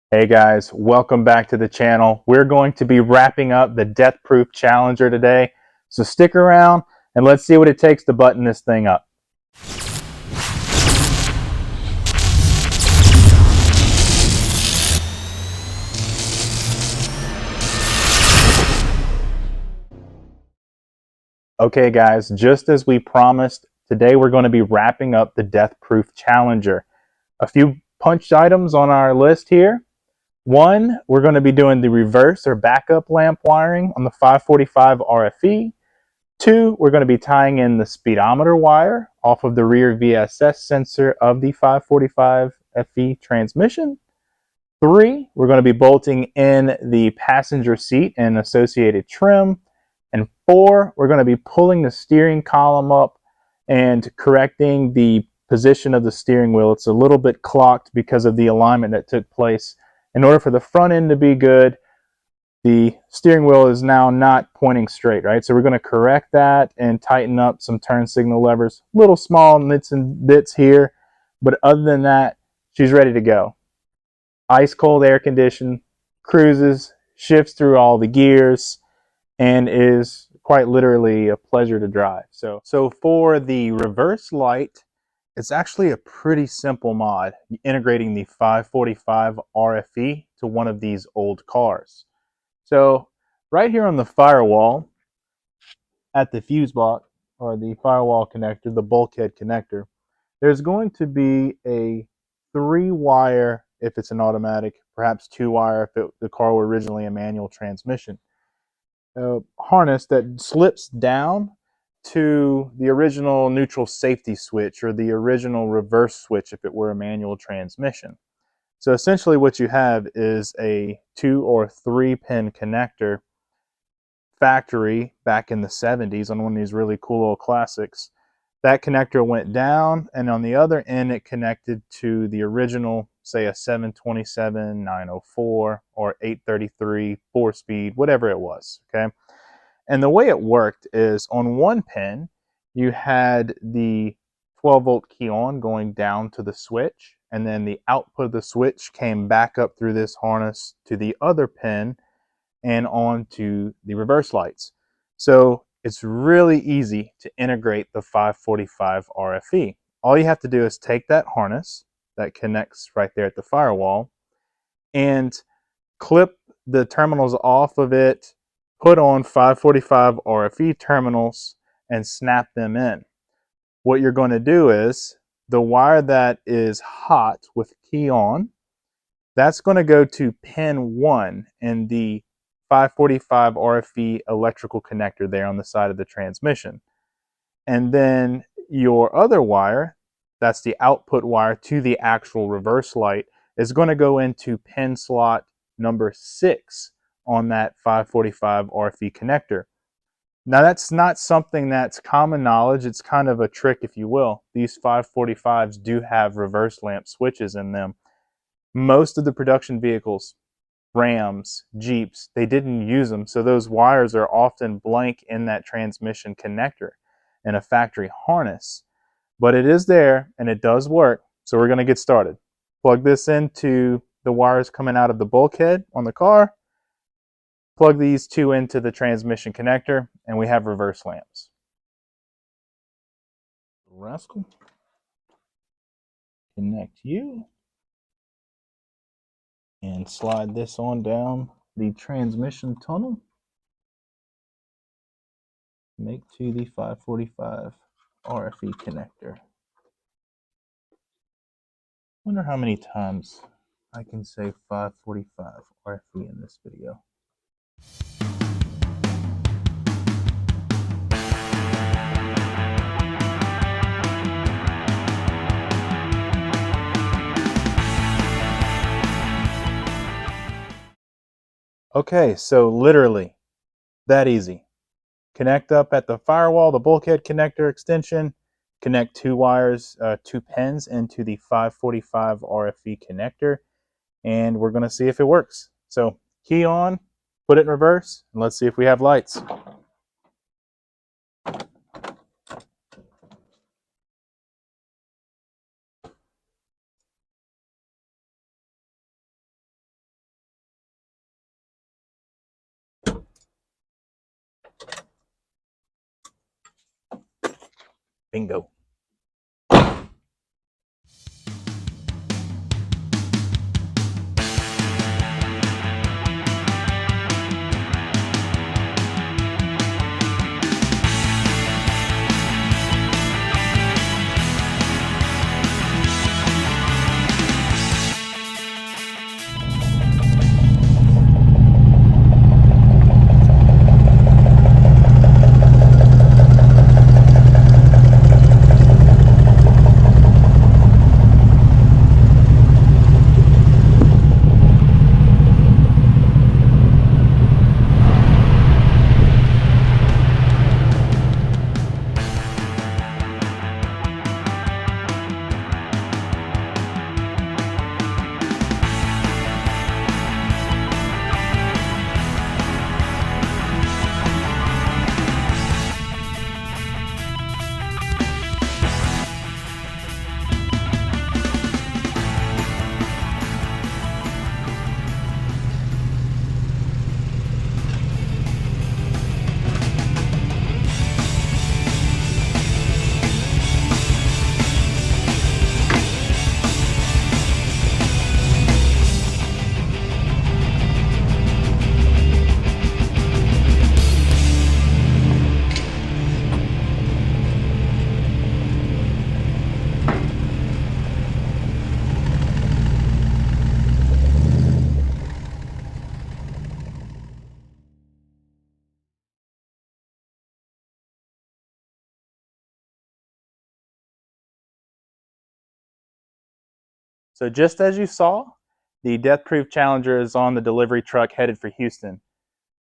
Hey guys, welcome back to the channel. We're going to be wrapping up the Death Proof Challenger today. So stick around and let's see what it takes to button this thing up. Okay guys, just as we promised, today we're going to be wrapping up the Death Proof Challenger. A few punched items on our list here. One, we're going to be doing the reverse or backup lamp wiring on the 545 RFE. Two, we're going to be tying in the speedometer wire off of the rear VSS sensor of the 545 FE transmission. Three, we're going to be bolting in the passenger seat and associated trim. And four, we're going to be pulling the steering column up and correcting the position of the steering wheel. It's a little bit clocked because of the alignment that took place. In order for the front end to be good, the steering wheel is now not pointing straight, right? So we're going to correct that and tighten up some turn signal levers. Little small nits and bits here, but other than that, she's ready to go. Ice cold air condition, cruises, shifts through all the gears, and is quite literally a pleasure to drive. So for the reverse light, it's actually a pretty simple mod, integrating the 545 RFE to one of these old cars. So right here on the firewall at the fuse box, or the firewall connector, the bulkhead connector, there's going to be a 3-wire if it's an automatic, perhaps 2-wire if the car were originally a manual transmission, harness that slips down to the original neutral safety switch or the original reverse switch if it were a manual transmission. So essentially what you have is a 2 or 3 pin connector, factory back in the 70s on one of these really cool old classics. That connector went down, and on the other end it connected to the original, say a 727 904 or 833 4-speed, whatever it was. Okay, and the way it worked is on one pin you had the 12-volt key on going down to the switch, and then the output of the switch came back up through this harness to the other pin and onto the reverse lights. So it's really easy to integrate the 545 RFE. All you have to do is take that harness that connects right there at the firewall and clip the terminals off of it, put on 545 RFE terminals, and snap them in. What you're going to do is the wire that is hot with key on, that's going to go to pin 1 in the 545 RFE electrical connector there on the side of the transmission. And then your other wire, that's the output wire to the actual reverse light, is going to go into pin slot number 6 on that 545 RFE connector. Now that's not something that's common knowledge. It's kind of a trick, if you will. These 545s do have reverse lamp switches in them. Most of the production vehicles, Rams, Jeeps, they didn't use them, so those wires are often blank in that transmission connector in a factory harness. But it is there and it does work, so we're going to get started. Plug this into the wires coming out of the bulkhead on the car, plug these two into the transmission connector, and we have reverse lamps. Rascal, connect you and slide this on down the transmission tunnel. Make to the 545 RFE connector. Wonder how many times I can say 545 RFE in this video. Okay, so literally that easy. Connect up at the firewall, the bulkhead connector extension, connect 2 wires, 2 pins into the 545 RFE connector, and we're going to see if it works. So key on, put it in reverse, and let's see if we have lights. Bingo. So just as you saw, the Death Proof Challenger is on the delivery truck headed for Houston.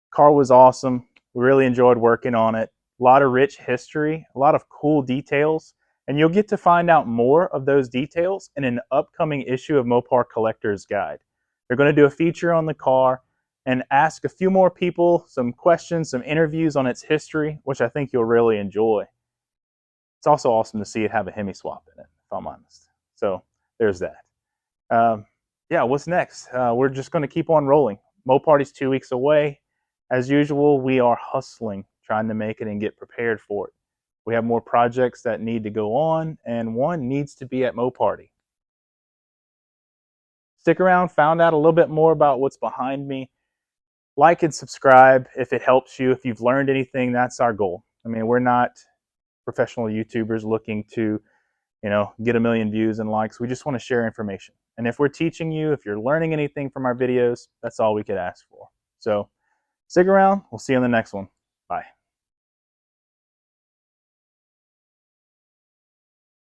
Car was awesome. We really enjoyed working on it. A lot of rich history, a lot of cool details, and you'll get to find out more of those details in an upcoming issue of Mopar Collector's Guide. They're going to do a feature on the car and ask a few more people some questions, some interviews on its history, which I think you'll really enjoy. It's also awesome to see it have a Hemi swap in it, if I'm honest. So there's that. Yeah, what's next? We're just going to keep on rolling. Moparty's 2 weeks away. As usual, we are hustling, trying to make it and get prepared for it. We have more projects that need to go on, and one needs to be at Moparty. Stick around, found out a little bit more about what's behind me. Like and subscribe if it helps you. If you've learned anything, that's our goal. I mean, we're not professional YouTubers looking to, get a million views and likes. We just want to share information. And if we're teaching you, if you're learning anything from our videos, that's all we could ask for. So stick around. We'll see you on the next one.